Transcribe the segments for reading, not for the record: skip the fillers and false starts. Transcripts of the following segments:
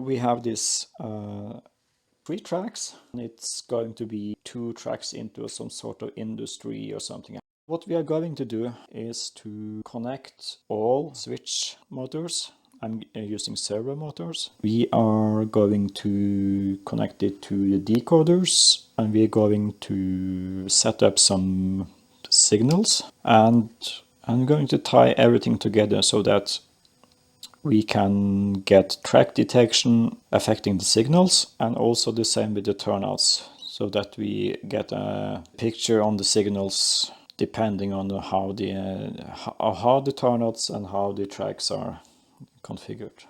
we have this 3 tracks, and it's going to be 2 tracks into some sort of industry or something. What we are going to do is to connect all switch motors. I'm using servo motors. We are going to connect it to the decoders, and we are going to set up some signals, and I'm going to tie everything together so that we can get track detection affecting the signals, and also the same with the turnouts, so that we get a picture on the signals depending on how the turnouts and how the tracks are configured.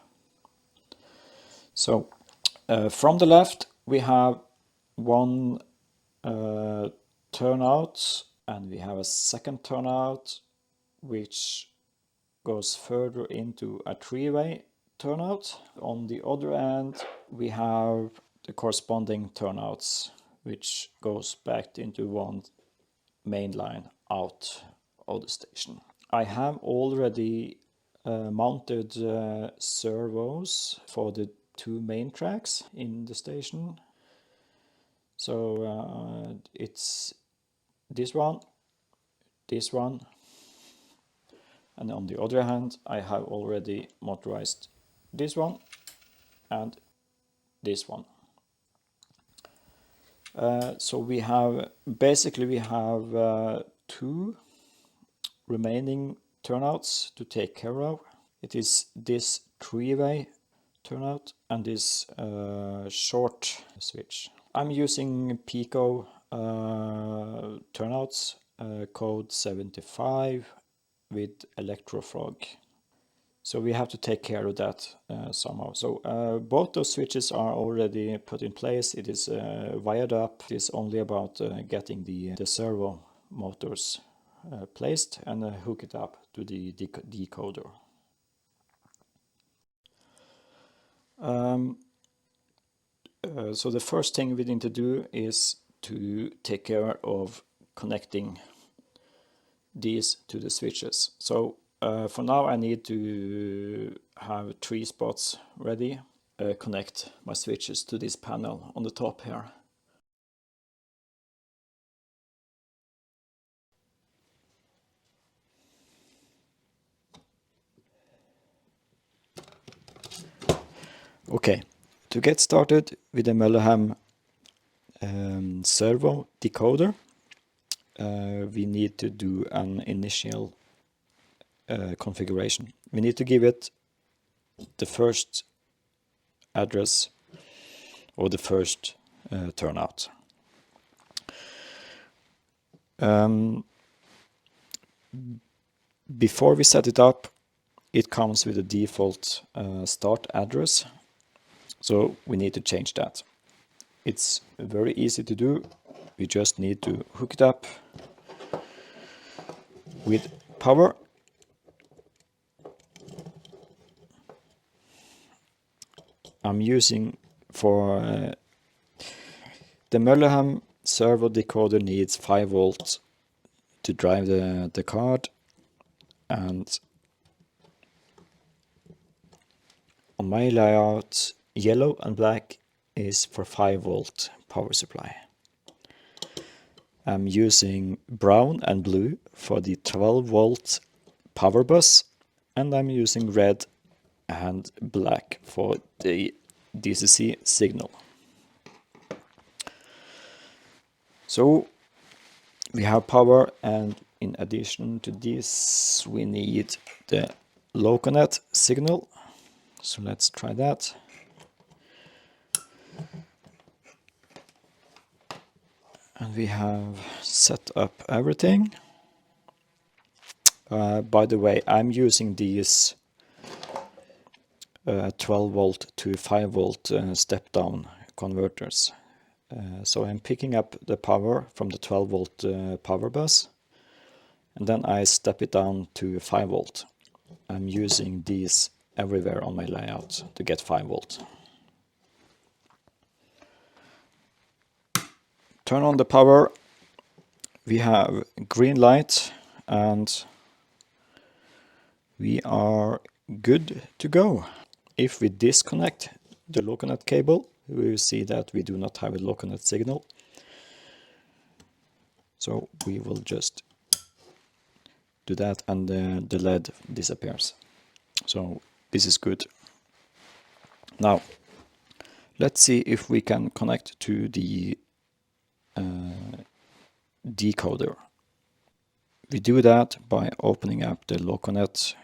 So from the left we have one turnout, and we have a second turnout which goes further into a 3-way turnout. On the other end we have the corresponding turnouts, which goes back into one main line out of the station. I have already mounted servos for the 2 main tracks in the station. So it's this one, and on the other hand I have already motorized this one and this one. So we have 2 remaining turnouts to take care of. It is this 3-way turnout and this short switch. I'm using Pico turnouts, code 75 with electrofrog. So we have to take care of that somehow. So both those switches are already put in place. It is wired up. It is only about getting the servo motors placed and hook it up to the decoder. So the first thing we need to do is to take care of connecting these to the switches. So for now I need to have 3 spots ready, connect my switches to this panel on the top here. Okay, to get started with the Möllehem servo decoder, we need to do an initial configuration. We need to give it the first address or the first turnout. Before we set it up, it comes with a default start address, so we need to change that. It's very easy to do. We just need to hook it up with power. I'm using for the Möllehem servo decoder needs 5 volts to drive the card, and on my layout yellow and black is for 5 volt power supply. I'm using brown and blue for the 12 volt power bus, and I'm using red and black for the DCC signal. So we have power, and in addition to this we need the loconet signal. So let's try that. And we have set up everything. By the way, I'm using these 12 volt to 5 volt step down converters. So I'm picking up the power from the 12 volt power bus, and then I step it down to 5 volt. I'm using these everywhere on my layout to get 5 volt. Turn on the power. We have green light and we are good to go. If we disconnect the loconet cable. We see that we do not have a loconet signal. So we will just do that, and the LED disappears. So this is good. Now let's see if we can connect to the decoder. We do that by opening up the loconet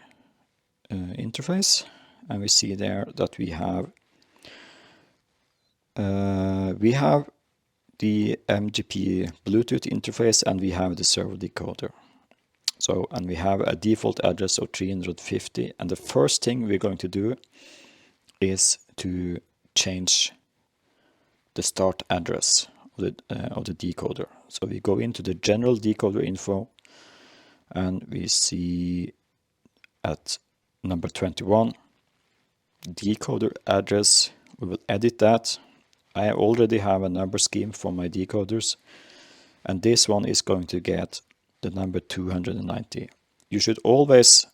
interface, and we see there that we have the MGP Bluetooth interface, and we have the servo decoder. So, and we have a default address of 350, and the first thing we're going to do is to change the start address of the decoder. So we go into the general decoder info, and we see at number 21 decoder address. We will edit that. I already have a number scheme for my decoders, and this one is going to get the number 290. You should always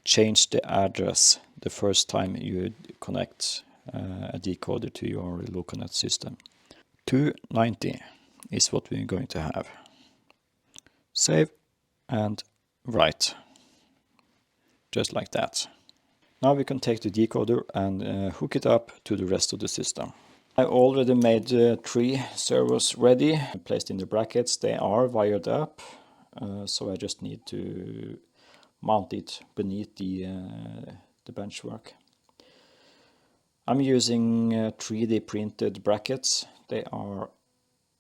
change the address the first time you connect a decoder to your loconet system. 290 is what we're going to have. Save and write. Just like that. Now we can take the decoder and hook it up to the rest of the system. I already made 3 servos ready, placed in the brackets. They are wired up, so I just need to mount it beneath the benchwork. I'm using 3D printed brackets. They are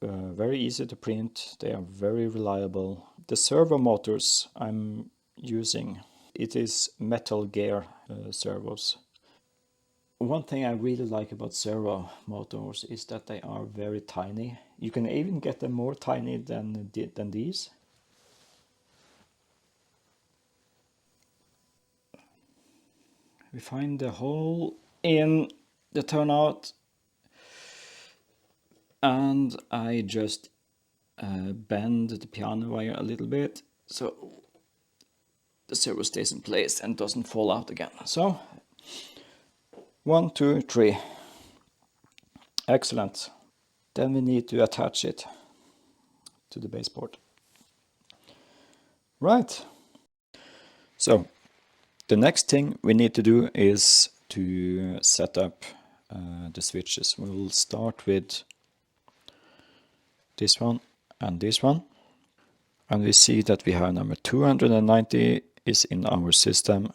very easy to print. They are very reliable. The servo motors I'm using, it is metal gear servos. One thing I really like about servo motors is that they are very tiny. You can even get them more tiny than these. We find the hole in the turnout, and I just bend the piano wire a little bit so the servo stays in place and doesn't fall out again. So 1, 2, 3. Excellent. Then we need to attach it to the baseboard. Right. So the next thing we need to do is to set up the switches. We'll start with this one and this one. And we see that we have number 290 is in our system.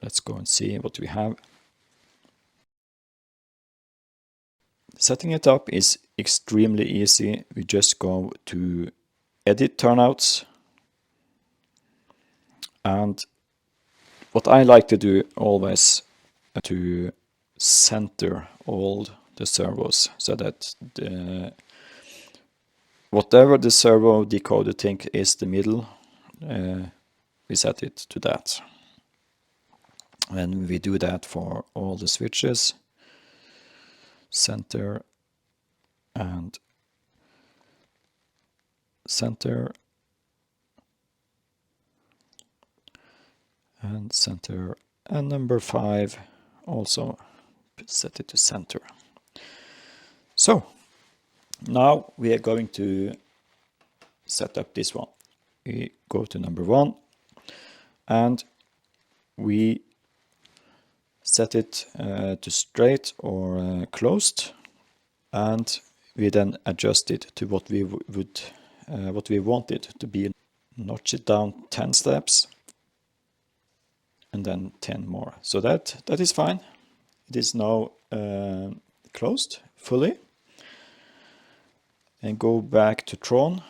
Let's go and see what we have. Setting it up is extremely easy. We just go to Edit Turnouts. And what I like to do always to center all the servos so that whatever the servo decoder think is the middle, we set it to that. And we do that for all the switches. Center and center and center, and number 5 also set it to center. So now we are going to set up this one. We go to number 1 and we set it to straight or closed, and we then adjust it to what we want it to be. Notch it down 10 steps and then 10 more. So that is fine. It is now closed fully. And go back to Tron,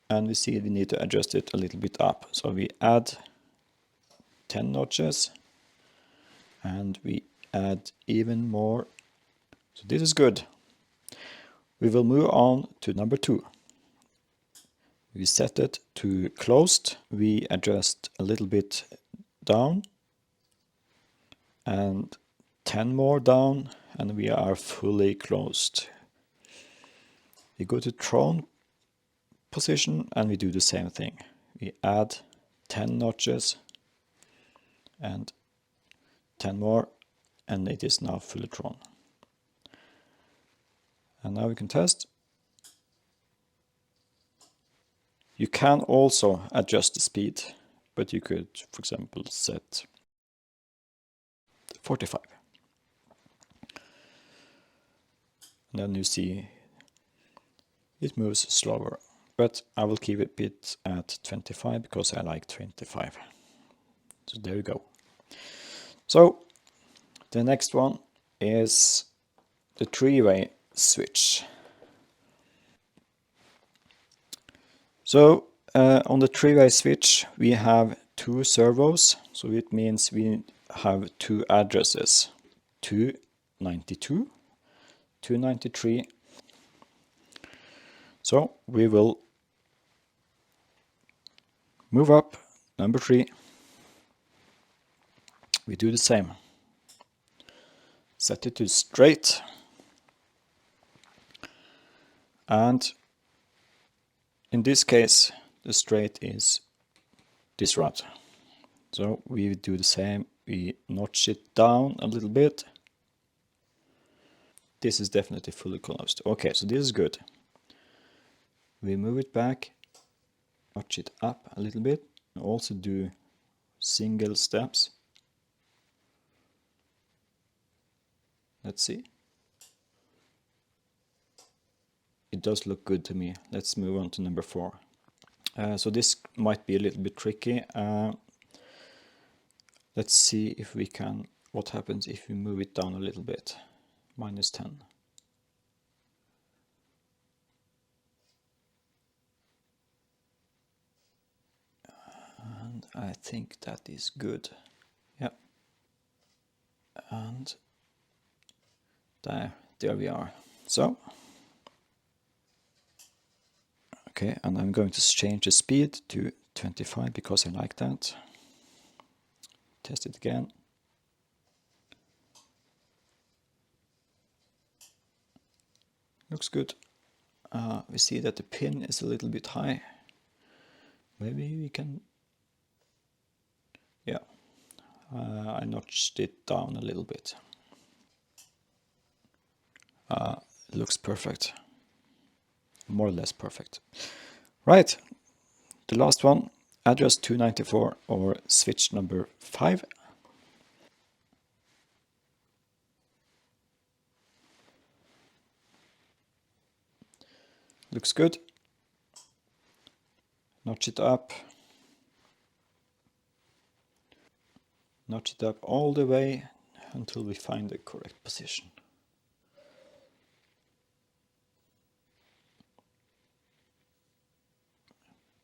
and we see we need to adjust it a little bit up. So we add 10 notches and we add even more. So this is good. We will move on to number 2. We set it to closed. We adjust a little bit down and 10 more down, and we are fully closed. We go to Tron position and we do the same thing. We add 10 notches and 10 more, and it is now fully drawn. And now we can test. You can also adjust the speed, but you could, for example, set 45. And then you see it moves slower, but I will keep it at 25 because I like 25. So there you go. So the next one is the three-way switch. So on the three-way switch we have two servos, so it means we have two addresses, 292, 293. So we will move up number 3. We do the same. Set it to straight. And in this case, the straight is this route. So we do the same. We notch it down a little bit. This is definitely fully closed. Okay, so this is good. We move it back, notch it up a little bit. Also do single steps. Let's see. It does look good to me. Let's move on to number 4. So this might be a little bit tricky. Let's see if we can, what happens if we move it down a little bit. -10. And I think that is good. Yeah. And there we are. So, okay, and I'm going to change the speed to 25 because I like that. Test it again. Looks good. We see that the pin is a little bit high. Maybe we can, yeah, I notched it down a little bit. It looks perfect, more or less perfect. Right, the last one, address 294 or switch number 5. Looks good. Notch it up. Notch it up all the way until we find the correct position.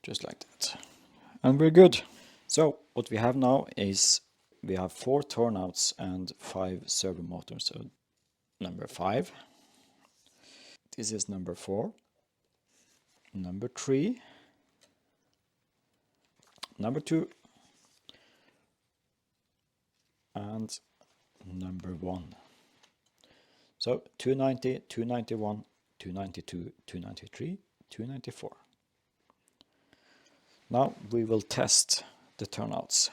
Just like that. And we're good. So what we have now is we have 4 turnouts and 5 servo motors. So number 5. This is number 4. Number 3. Number 2. And number 1. So 290, 291, 292, 293, 294. Now we will test the turnouts.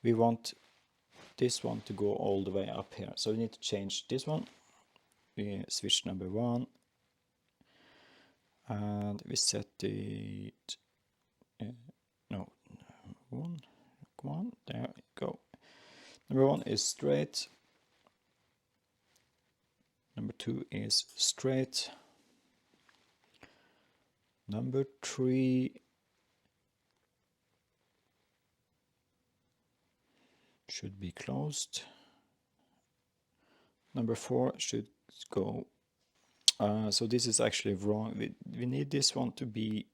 We want this one to go all the way up here. So we need to change this one. We switch number 1. And we set it, no, 1, there we go. Number 1 is straight. Number 2 is straight. Number 3 should be closed. Number 4 should go. So this is actually wrong. We need this one to be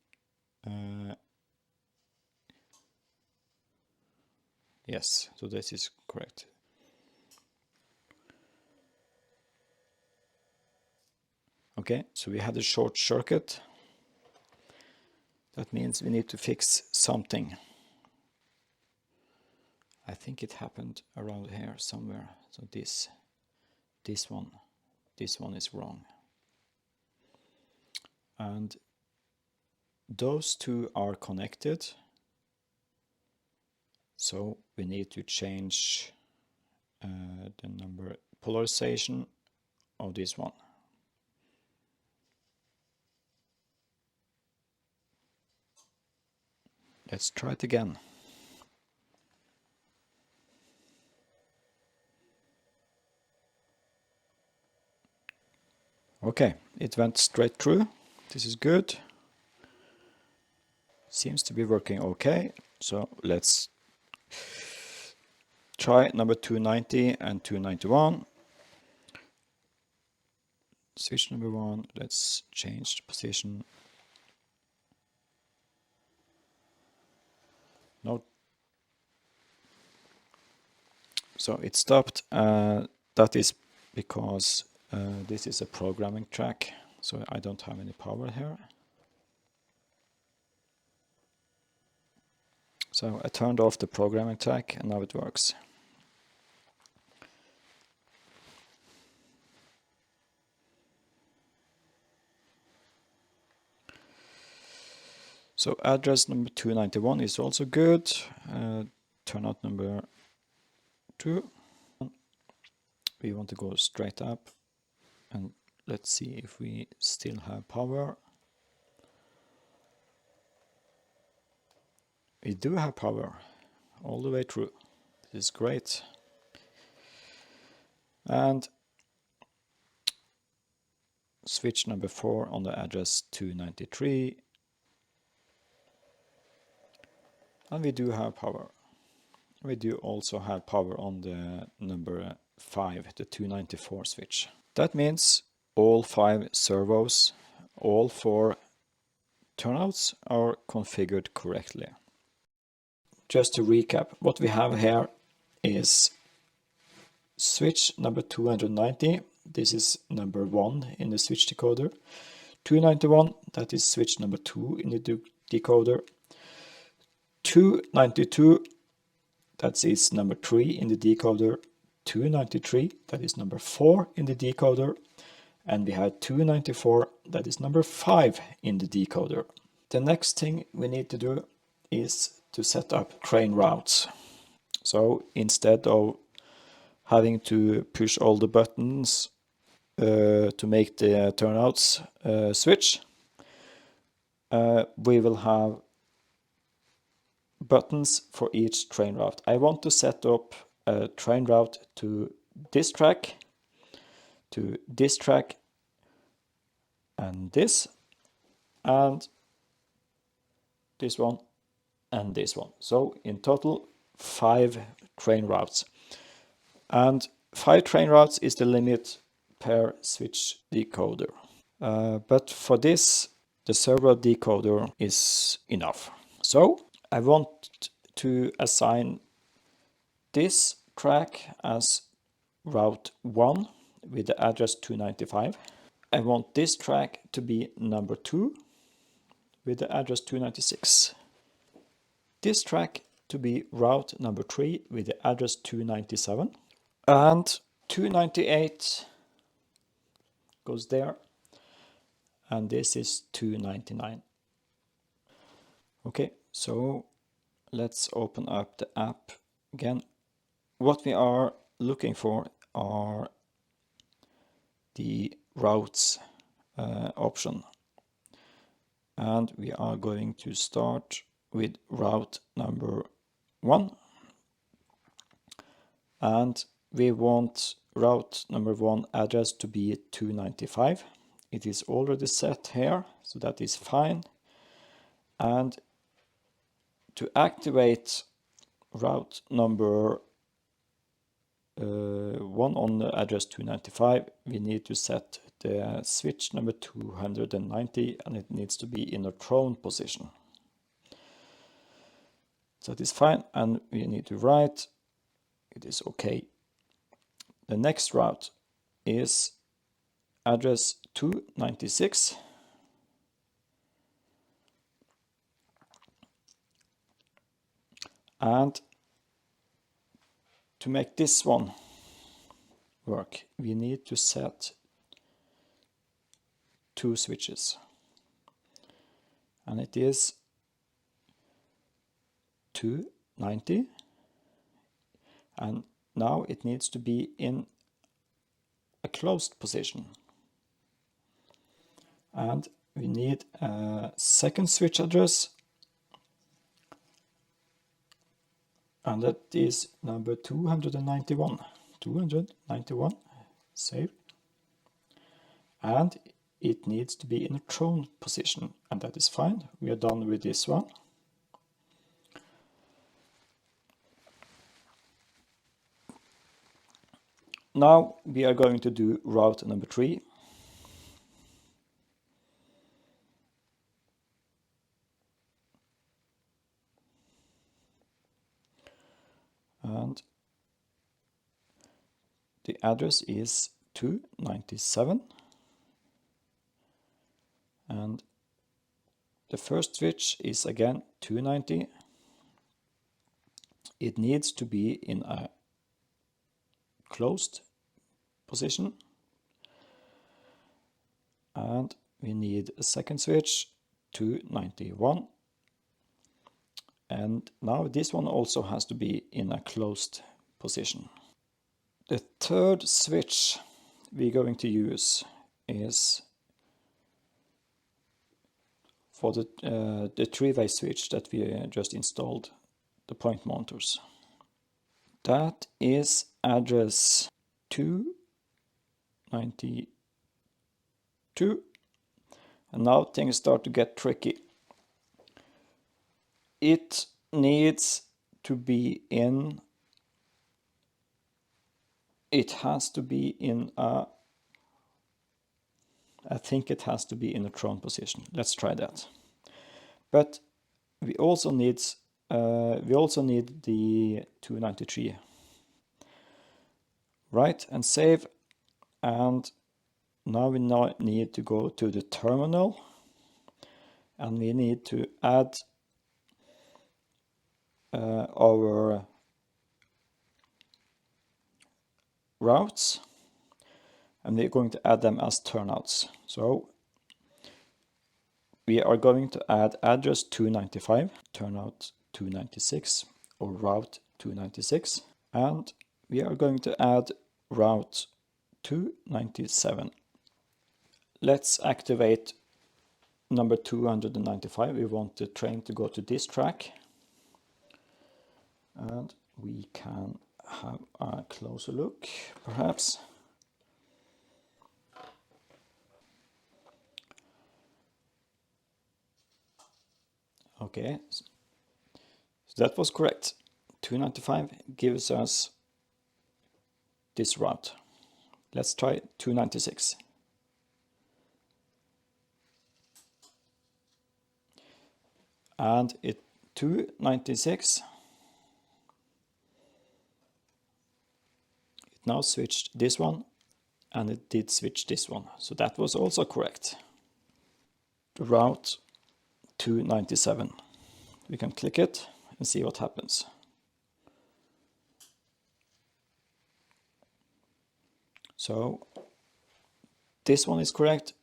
yes, so this is correct. Okay, so we had a short circuit. That means we need to fix something. I think it happened around here somewhere. So this one is wrong. And those two are connected. So we need to change the number polarization of this one. Let's try it again. Okay, it went straight through. This is good. Seems to be working okay. So let's try number 290 and 291. Switch number 1, let's change the position. No. So it stopped. That is because this is a programming track, so I don't have any power here. So I turned off the programming track and now it works. So address number 291 is also good. Turnout number 2. We want to go straight up and let's see if we still have power. We do have power all the way through. This is great. And switch number 4 on the address 293. And we do have power. We do also have power on the number 5, the 294 switch. That means all 5 servos, all 4 turnouts are configured correctly. Just to recap, what we have here is switch number 290. This is number 1 in the switch decoder. 291, that is switch number 2 in the decoder. 292, that is number 3 in the decoder. 293, that is number 4 in the decoder. And we have 294, that is number 5 in the decoder. The next thing we need to do is to set up train routes. So instead of having to push all the buttons to make the turnouts switch, we will have buttons for each train route. I want to set up a train route to this track, and this one, and this one. So in total 5 train routes. And 5 train routes is the limit per switch decoder. But for this, the servo decoder is enough. So I want to assign this track as route 1 with the address 295. I want this track to be number 2 with the address 296. This track to be route number 3 with the address 297. And 298 goes there. And this is 299. Okay, so let's open up the app again. What we are looking for are the routes option. And we are going to start with route number 1. And we want route number 1 address to be 295. It is already set here, so that is fine. And to activate route number 1 on the address 295, we need to set the switch number 290, and it needs to be in a thrown position. So that is fine, and we need to write it is okay. The next route is address 296. And to make this one work, we need to set 2 switches. And it is 290 and now it needs to be in a closed position. And we need a second switch address, and that is number 291. 291, save. And it needs to be in a thrown position, and that is fine. We are done with this one. Now we are going to do route number 3. And the address is 297. And the first switch is again 290. It needs to be in a closed position. And we need a second switch, 291. And now this one also has to be in a closed position. The third switch we're going to use is for the three-way switch that we just installed, the point mounters. That is address 292. And now things start to get tricky. It needs to be in, it has to be in a, I think it has to be in a thrown position. Let's try that. But we also need the 293. Right, and save. And now we need to go to the terminal, and we need to add our routes, and we're going to add them as turnouts. So we are going to add address 295, turnout 296, or route 296, and we are going to add route 297. Let's activate number 295. We want the train to go to this track, and we can have a closer look, perhaps. Okay, so that was correct. 295 gives us this route. Let's try 296. And it 296, it now switched this one, and it did switch this one, so that was also correct. The route 297, we can click it and see what happens. So this one is correct,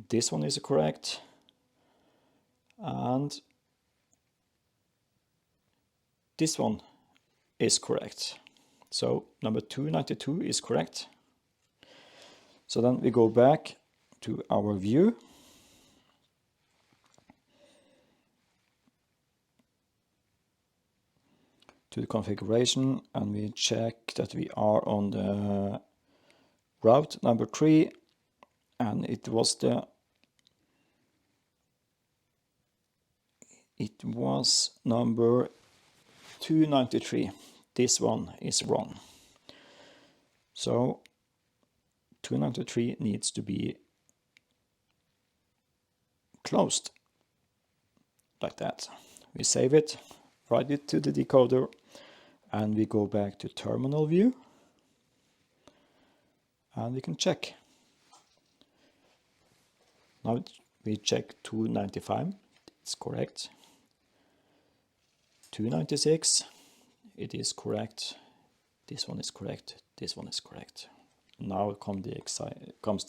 this one is correct, and this one is correct. So number 292 is correct. So then we go back to our view. To the configuration, and we check that we are on the route number 3, and it was number 293. This one is wrong. So 293 needs to be closed like that. We save it, write it to the decoder, and we go back to terminal view, and we can check. Now we check 295, it's correct. 296, it is correct. This one is correct, this one is correct. Now comes the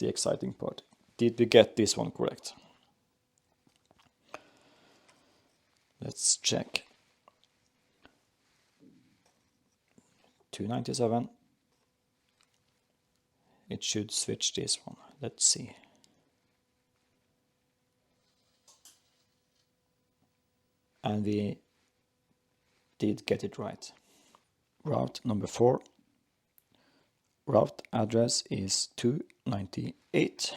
exciting part. Did we get this one correct? Let's check. 297, it should switch this one. Let's see. And we did get it right. Route number 4. Route address is 298.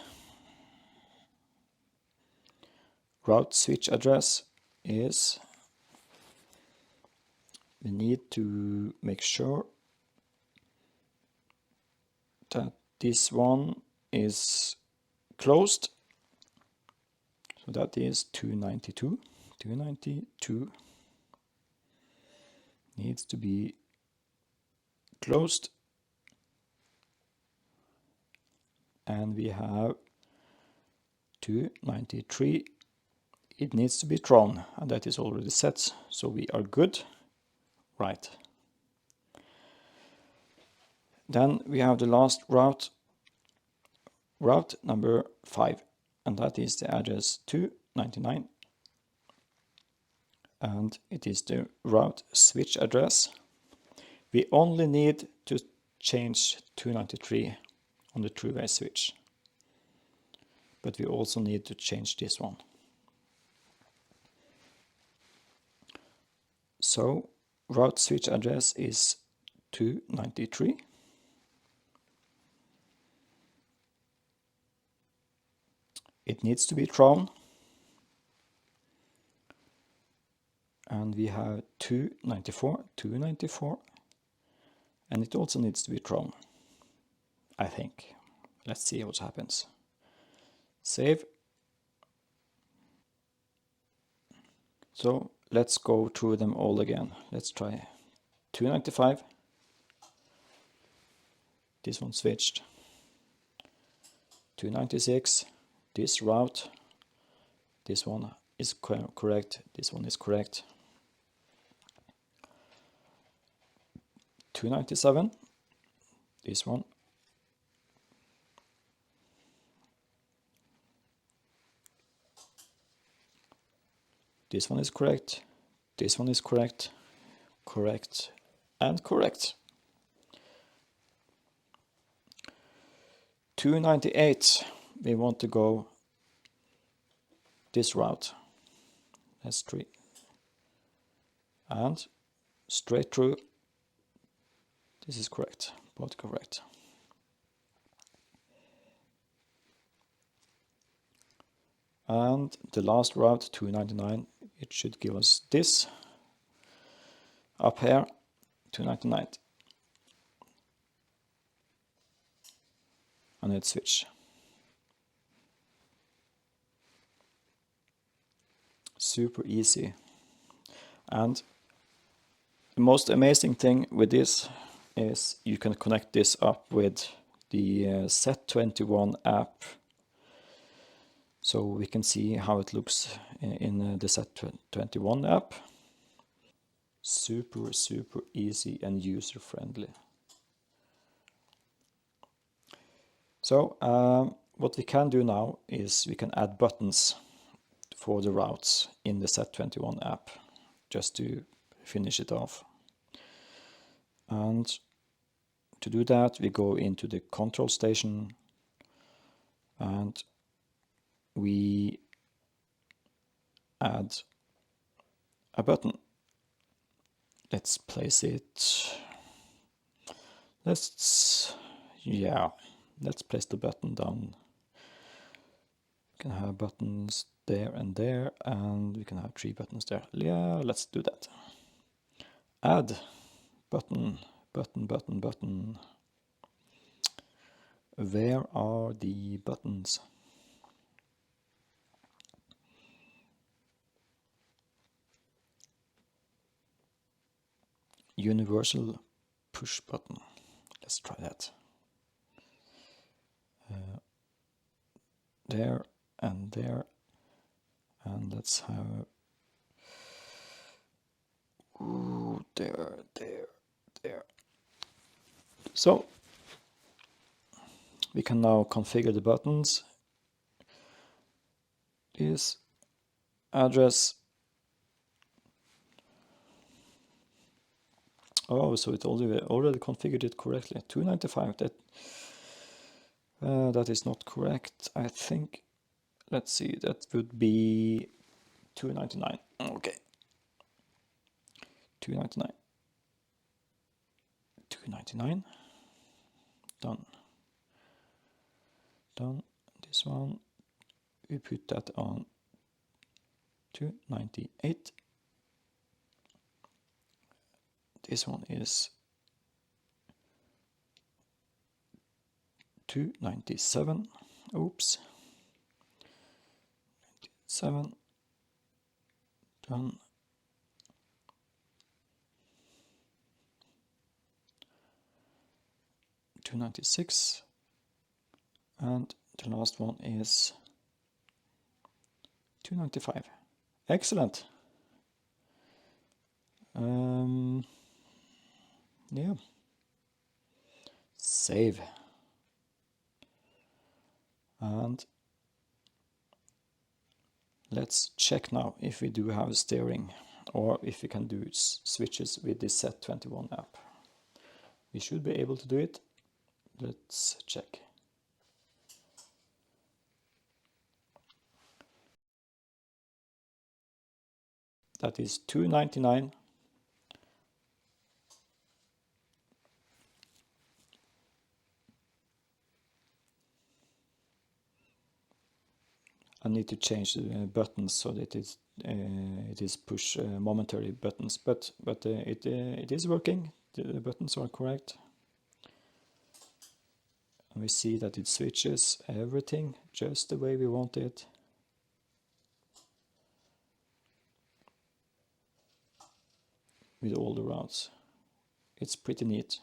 Route switch address is, we need to make sure that this one is closed. So that is 292. 292 needs to be closed. And we have 293. It needs to be thrown, and that is already set, so we are good. Right. Then we have the last route, route number 5, and that is the address 299. And it is the route switch address. We only need to change 293 on the two-way switch, but we also need to change this one. So route switch address is 293. It needs to be thrown. And we have 294, 294. And it also needs to be thrown, I think. Let's see what happens. Save. So let's go through them all again. Let's try 295. This one switched. 296. This route. This one is correct. This one is correct. 297. This one. This one is correct. This one is correct. Correct. And correct. 298. We want to go this route. That's 3. And straight through. This is correct. Both correct. And the last route, 299, it should give us this up here, 299. And let's switch. Super easy. And the most amazing thing with this is you can connect this up with the Set21 app. So we can see how it looks in the Set21 app. Super easy and user friendly. So what we can do now is we can add buttons for the routes in the Set21 app, just to finish it off. And to do that, we go into the control station and we add a button. Let's place it. Let's place the button down. We can have buttons there, and we can have 3 buttons there. Yeah, let's do that. Add button. Where are the buttons? Universal push button. Let's try that. There and there. And let's have there. So we can now configure the buttons. This address. Oh, so it already configured it correctly. 295. That is not correct. I think, let's see, that would be 299. Okay. 299. 299. Done. Done. This one, we put that on 298. This one is 297. Oops. 97. Done. 296. And the last one is 295. Excellent. Yeah. Save. And let's check now if we do have steering or if we can do switches with the Set21 app. We should be able to do it. Let's check. That is 299. I need to change the buttons so that it is push momentary buttons, but it is working. The buttons are correct. And we see that it switches everything just the way we want it. With all the routes. It's pretty neat.